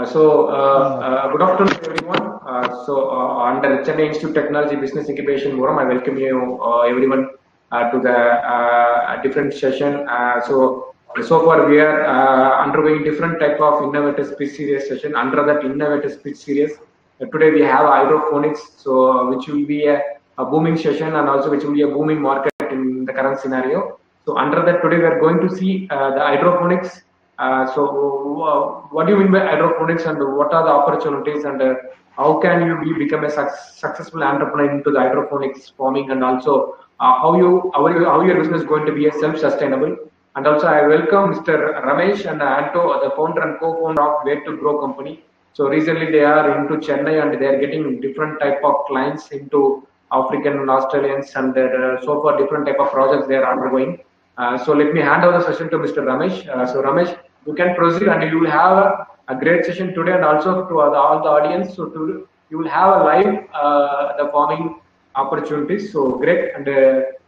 Good afternoon, everyone. Under Chennai Institute of Technology Business Incubation Forum, I welcome you, everyone, to the different session. So far we are undergoing different type of innovative speech series session. Under that innovative speech series, today we have hydroponics, which will be a booming session and also which will be a booming market in the current scenario. So under that, today we are going to see the hydroponics. What do you mean by hydroponics, and what are the opportunities, and how can you become a successful entrepreneur into the hydroponics farming, and also how your business is going to be a self-sustainable. And also, I welcome Mr. Ramesh and Anto, the founder and co-founder of Where to Grow company. So recently they are into Chennai and they are getting different type of clients into African and Australians, and so far different type of projects they are undergoing. So let me hand over the session to Mr. Ramesh. Ramesh, you can proceed, and you will have a great session today, and also to all the audience. So you will have a live the farming opportunities. So great, and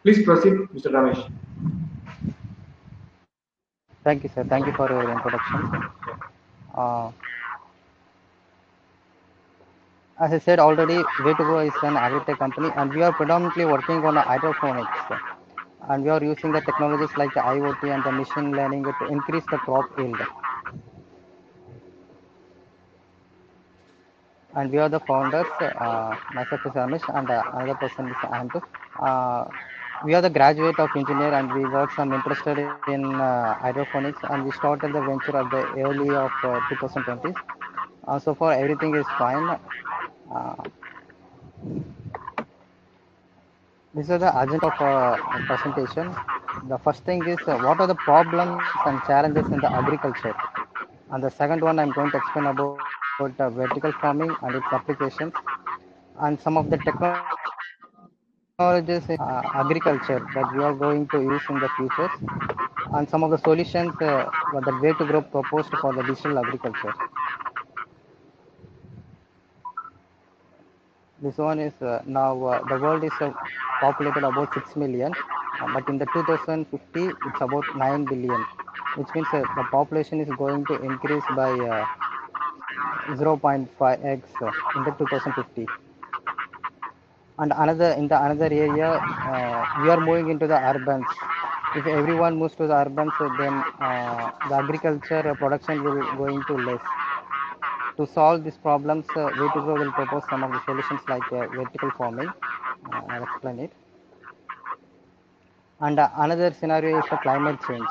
please proceed, Mr. Ramesh. Thank you, sir. Thank you for your introduction. As I said already, Way2Go is an agri-tech company, and we are predominantly working on hydroponics. And we are using the technologies like the IoT and the machine learning to increase the crop yield. And we are the founders. Myself is Ramesh, and another person is Anto. We are the graduate of engineer, and we got some interested in hydroponics, and we started the venture at the early of 2020s. So far, everything is fine. This is the agenda of presentation. The first thing is what are the problems and challenges in the agriculture, and the second one I'm going to explain about vertical farming and its applications, and some of the technologies in agriculture that we are going to use in the future, and some of the solutions that Way2Grow proposed for the digital agriculture. This one is now the world is populated about 6 million, but in the 2050 it's about 9 billion, which means the population is going to increase by 0.5x in the 2050. And another area, we are moving into the urbans. If everyone moves to the urbans, then the agriculture production will going to less. To solve these problems, Way2Grow will propose some of the solutions like vertical farming. I'll explain it. And another scenario is the climate change.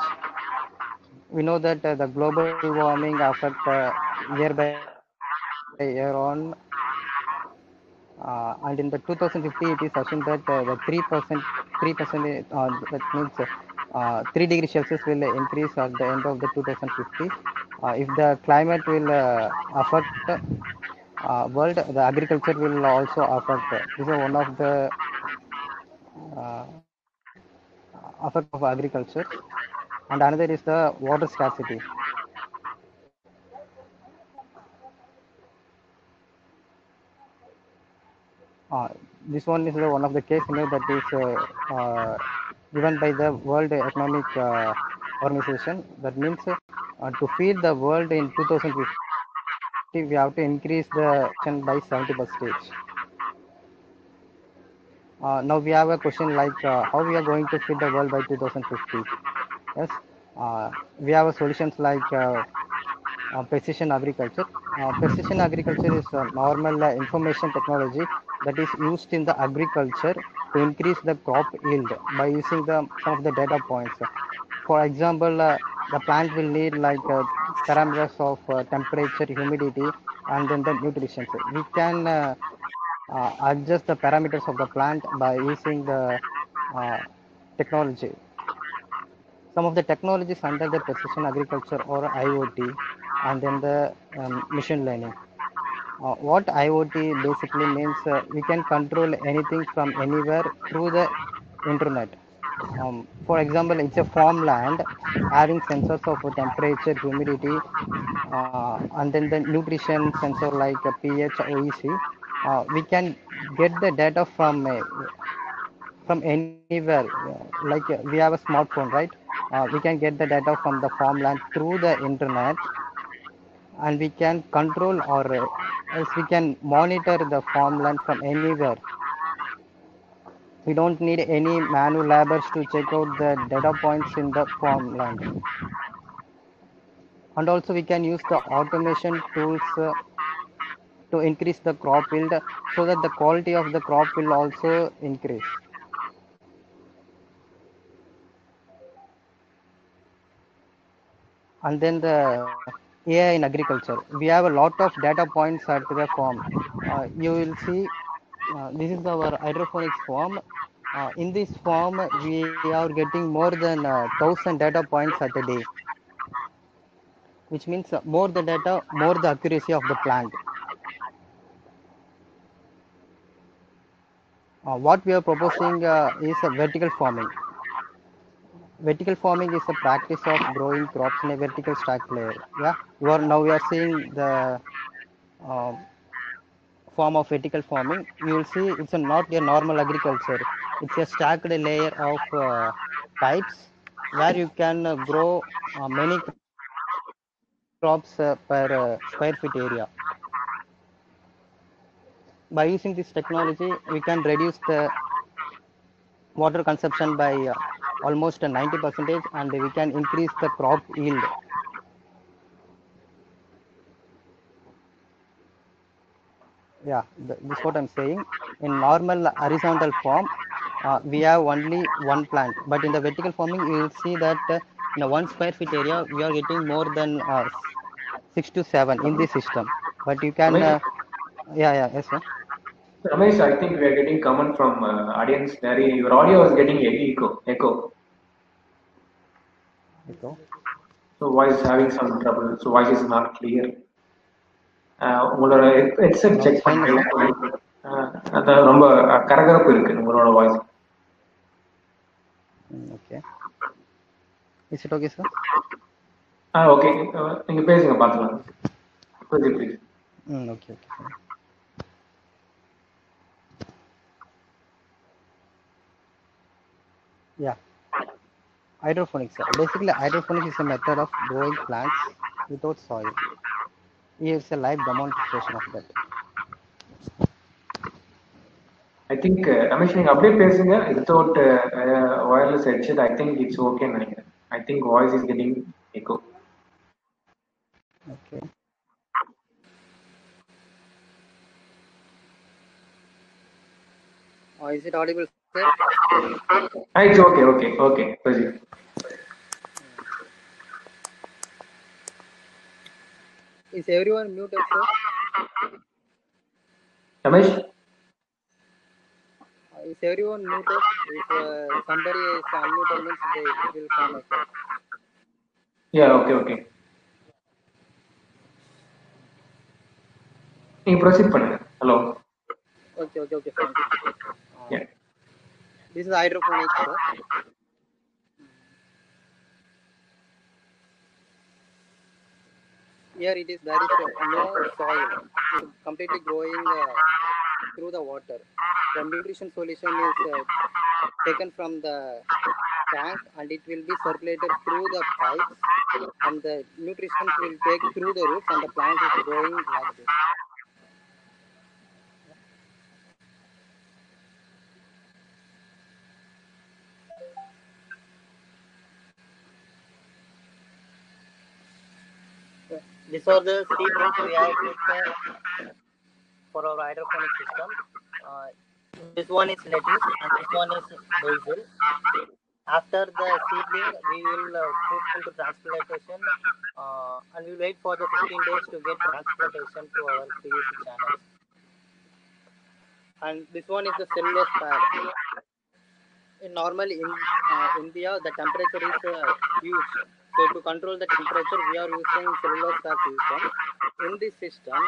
We know that the global warming affects year by year on. And in the 2050, it is assumed that the 3%, that means 3 degrees Celsius will increase at the end of the 2050. If the climate will affect world, the agriculture will also affect. This is one of the effect of agriculture. And another is the water scarcity. This one is one of the case scenario that is given by the World Economic Organization. That means to feed the world in 2050, we have to increase the production by 70%. Now we have a question like how we are going to feed the world by 2050. Yes, we have a solutions like precision agriculture. Precision agriculture is a normal information technology that is used in the agriculture to increase the crop yield by using some of the data points. For example, the plant will need like parameters of temperature, humidity, and then the nutrition. We can adjust the parameters of the plant by using the technology. Some of the technologies under the precision agriculture or IoT, and then the machine learning. What IoT basically means, we can control anything from anywhere through the internet. For example, it's a farmland having sensors of temperature, humidity, and then the nutrition sensor like pH, OEC. We can get the data from anywhere. Like we have a smartphone, right? We can get the data from the farmland through the internet, and we can control or else we can monitor the farmland from anywhere. We don't need any manual labors to check out the data points in the farmland. And also we can use the automation tools to increase the crop yield so that the quality of the crop will also increase. And then the AI in agriculture. We have a lot of data points at the farm. You will see this is our hydroponics farm. In this farm, we are getting more than 1,000 data points at a day, which means more the data, more the accuracy of the plant. What we are proposing is a vertical farming. Vertical farming is a practice of growing crops in a vertical stack layer. Yeah, we are seeing the uh, form of vertical farming. You will see it's not a normal agriculture. It's a stacked layer of pipes where you can grow many crops per square feet area. By using this technology, we can reduce the water consumption by almost 90%, and we can increase the crop yield. Yeah, this is what I'm saying. In normal horizontal form, we have only one plant, but in the vertical farming, you will see that in a 1 square feet area, we are getting more than 6 to 7 in this system. But you can, Ramesh, yes, sir. Ramesh, I think we are getting comment from audience. Your audio is getting echo. Echo. So voice is having some trouble. So voice is not clear. உங்களோட headset Now check it's fine, பண்ணுங்க. sir. அது ரொம்ப கரகரப்பு இருக்கு உங்களோட voice. Okay. Is it okay, sir? Okay, நீங்க பேசுங்க பார்த்துக்கலாம். Please. Okay, okay, fine. Yeah. Hydroponics. Basically, hydroponics is a method of growing plants without soil. Here's a live demonstration of that. I think Ramesh நீங்க அப்படியே பேசுங்க without wireless headset. I think it's ஓகேன்னு நினைக்கிறேன். I think voice is getting echo. Okay. Is it audible, sir? It's okay. Proceed. Is everyone muted, sir? Ramesh? Is everyone muted? If somebody is unmuted, means it will come echo. Yeah, okay. நீங்க proceed பண்ணுங்க. Hello. Okay, fine. Yeah. This is hydroponics, sir. Here it is, there is no soil. It's completely growing through the water. The nutrition solution is taken from the tank and it will be circulated through the pipes, and the nutrition will take through the roots and the plant is growing like this. These are the seedlings we have put for our hydroponic system. This one is lettuce and this one is basil. After the seedling, we will put into transplantation and we will wait for the 15 days to get transplantation to our PVC channels. And this one is the cellulose pad. In normally in India, the temperature is huge. So to control the temperature, we are using cellulose pad system. In this system,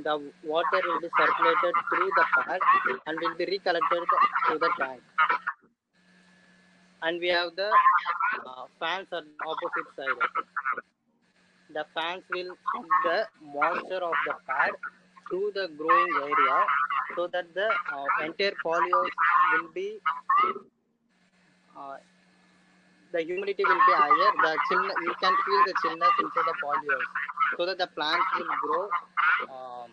the water will be circulated through the pad and will be recollected to the tank. And we have the fans at the opposite side. The fans will suck the moisture of the pad through the growing area so that the entire folios will be the humidity will be higher. You can feel the chillness inside the folios. so that the plants will grow um,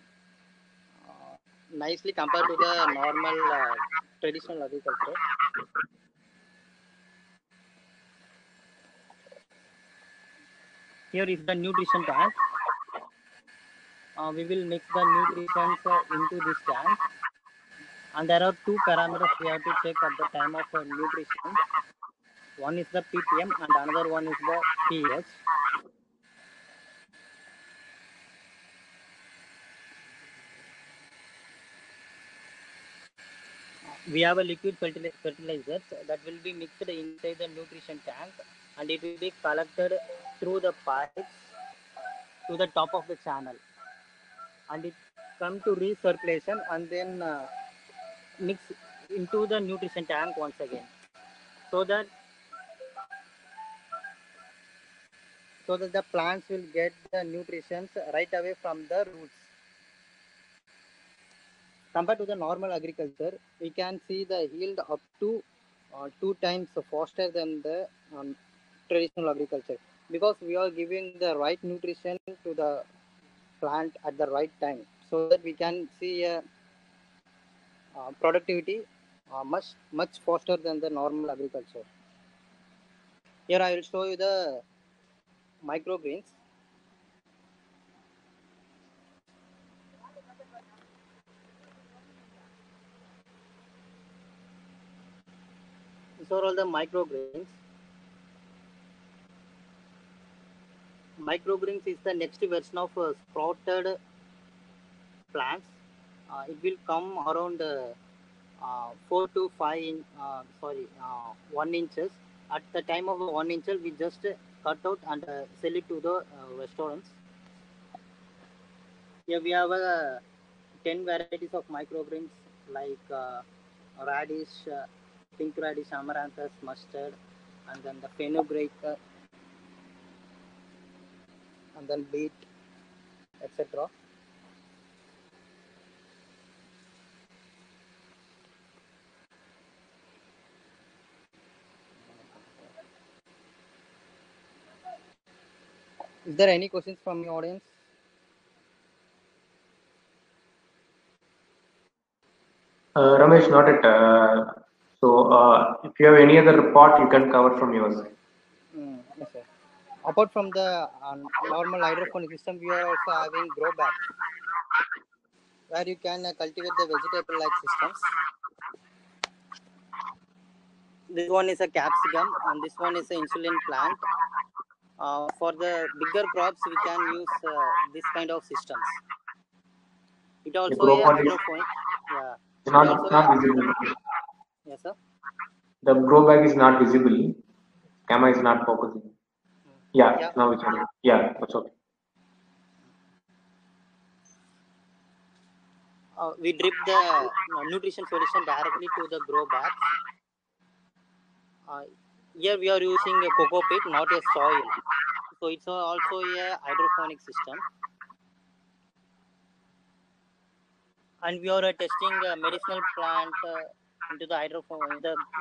nicely compared to the normal traditional agriculture. Here is the nutrition tank. We will mix the nutrients into this tank, and there are two parameters we have to check at the time of nutrition. One is the ppm and another one is the pH. We have a liquid fertilizers that will be mixed inside the nutrition tank, and it will be collected through the pipes to the top of the channel, and it come to recirculation and then mix into the nutrition tank once again, so that the plants will get the nutrition right away from the roots. Compared to the normal agriculture, we can see the yield up to 2 times faster than the traditional agriculture, because we are giving the right nutrition to the plant at the right time, so that we can see productivity much faster than the normal agriculture. Here I will show you the microgreens. These are all the microgreens. Microgreens is the next version of sprouted plants. It will come around 4 to 5 1 inches. At the time of 1 inch, we just cut out and sell it to the restaurants. Here we have 10 varieties of microgreens like radish, pink radish, amaranthus, mustard, and then the fenugreek, and then beet, etc. Is there any questions from your audience? Ramesh, not it. If you have any other part, you can cover from your side. Yes, sir. Apart from the normal hydroponic system, we are also having grow bags, where you can cultivate the vegetable-like systems. This one is a capsicum, and this one is an insulin plant. For the bigger crops, we can use this kind of systems. It also a hydroponic. Yeah. Not visible. Yes, sir. The grow bag is not visible. Camera is not focusing. Yeah. Now it's okay. Yeah, that's okay. We drip the nutrition solution directly to the grow bags. Here we are using a coco pit, not a soil. So it's also a hydroponic system. And we are testing a medicinal plant into the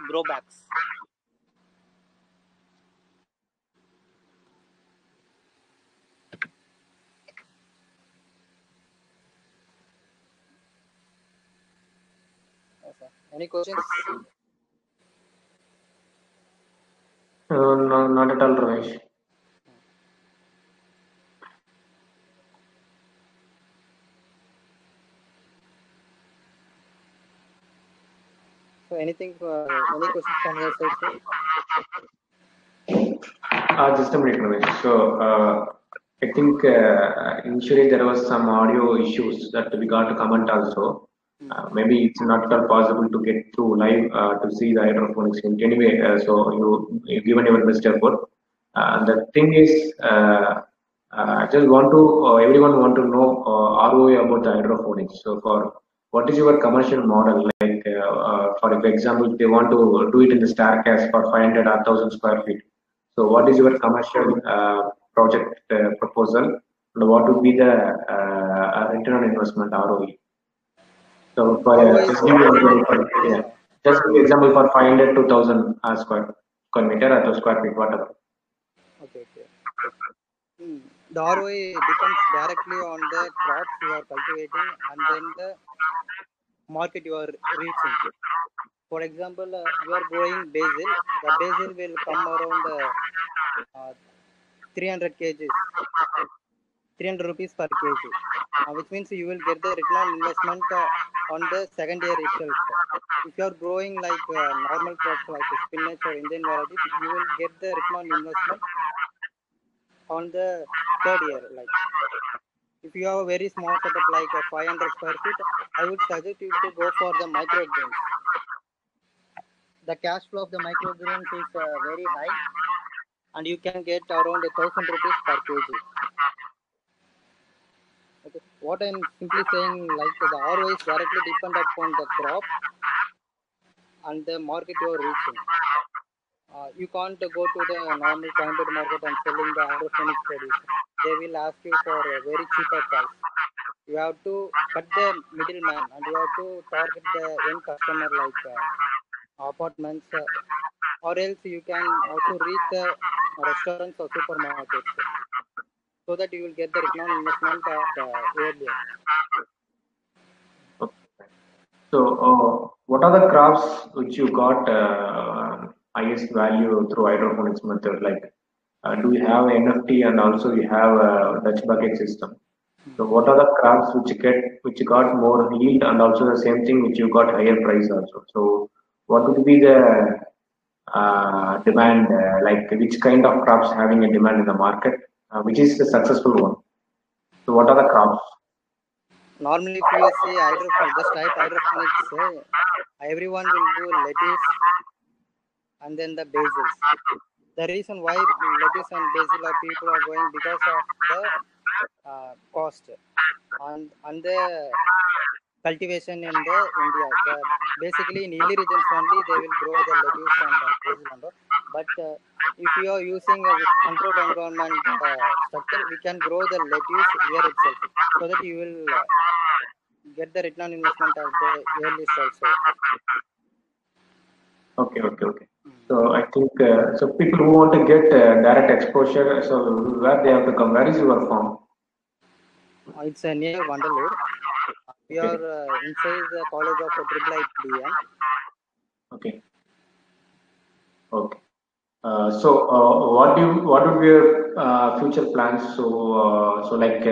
grow bags. Okay. Any questions? No, not at all, Ramesh. So anything? Any questions from your side, sir? Just a minute, Ramesh. I think initially there was some audio issues that we got to comment also. Maybe it's not possible to get through live to see the hydroponics. Anyway, you given your best effort. The thing is, I just want to everyone want to know ROI about the hydroponics. So for what is your commercial model? Like for example, if they want to do it in the staircase for 500 or 1,000 square feet. So what is your commercial project proposal? And what would be the return on investment ROE? So just give you example for 500 to 1,000 square meter or square feet, whatever. Okay. The ROI depends directly on the crops you are cultivating and then the market you are reaching. For example, you are growing basil. The basil will come around 300 kgs, 300 rupees per kg, which means you will get the return on investment on the second year itself. If you are growing like normal crops like spinach or Indian varieties, you will get the return on investment on the third year. Like if you have a very small setup like 500 square feet, I would suggest you to go for the microgreens. The cash flow of the microgreens is very high, and you can get around 1,000 rupees per kg. Okay. What I'm simply saying, like the ROI is directly depend upon the crop and the market you are reaching. You can't go to the normal counted market and selling the hydroponics produce. They will ask you for a very cheaper price. You have to cut the middleman and you have to target the end customer like apartments, or else you can also reach the restaurants or supermarkets, so that you will get the return on investment earlier. So, what are the crops which you got highest value through hydroponics method? Like, do you have NFT and also you have a Dutch bucket system? So, what are the crops which got more yield and also the same thing which you got higher price also? So, what would be the demand? Like, which kind of crops having a demand in the market? Which is the successful one? So, what are the crops? Normally, if you say hydroponics, just type hydroponics, everyone will do lettuce and then the basils. The reason why lettuce and basil are people are going because of the cost and the cultivation in the India. Basically in hilly regions only they will grow the lettuce and basil and all. But if you are using a controlled environment structure, we can grow the lettuce here itself, so that you will get the return on investment at the earliest also. Okay. So I think so people who want to get direct exposure, so where they have to come? Where is your farm? It's near Vandalur. We are inside the college of IIITDM. Okay. So what would be your future plans? So like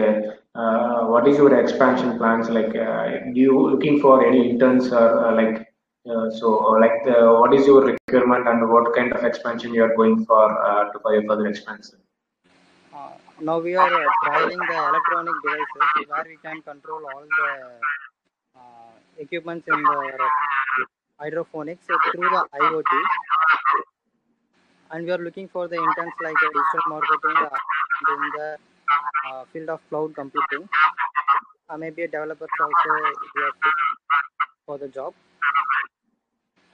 what is your expansion plans? Like do you looking for any interns or what is your requirement and what kind of expansion you are going for your further expansion? Now we are trialing the electronic devices where we can control all the equipments in the hydroponics through the IoT, and we are looking for the interns like digital marketing in the field of cloud computing. Maybe a developer also we are fit for the job.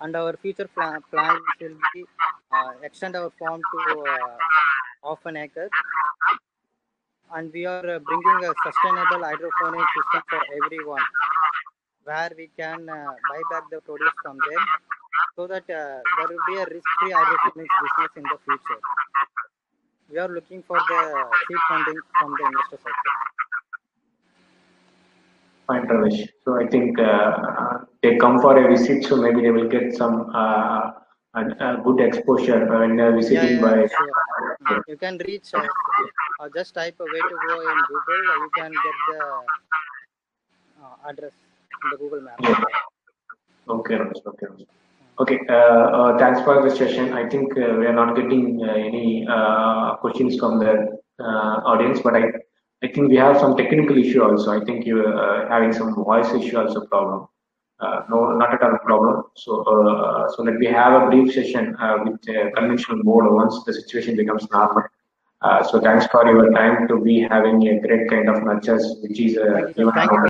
And our future plans will be extend our farm to half an acre, and we are bringing a sustainable hydroponic system for everyone, where we can buy back the produce from them, so that there will be a risk-free hydroponics business in the future. We are looking for the seed funding from the investors also. Fine, Ramesh. So I think they come for a visit, so maybe they will get some good exposure when visiting by. Sure. You can reach us. Just type a way to go in Google. You can get the address in the Google Maps. Yeah. Okay, Ramesh. Okay. Thanks for the session. I think we are not getting any questions from the audience, but I think we have some technical issue also. I think you are having some voice issue also problem. No, not at all a problem. So that we have a brief session with conventional mode once the situation becomes normal. So thanks for your time to be having a great kind of nurtures, which is even.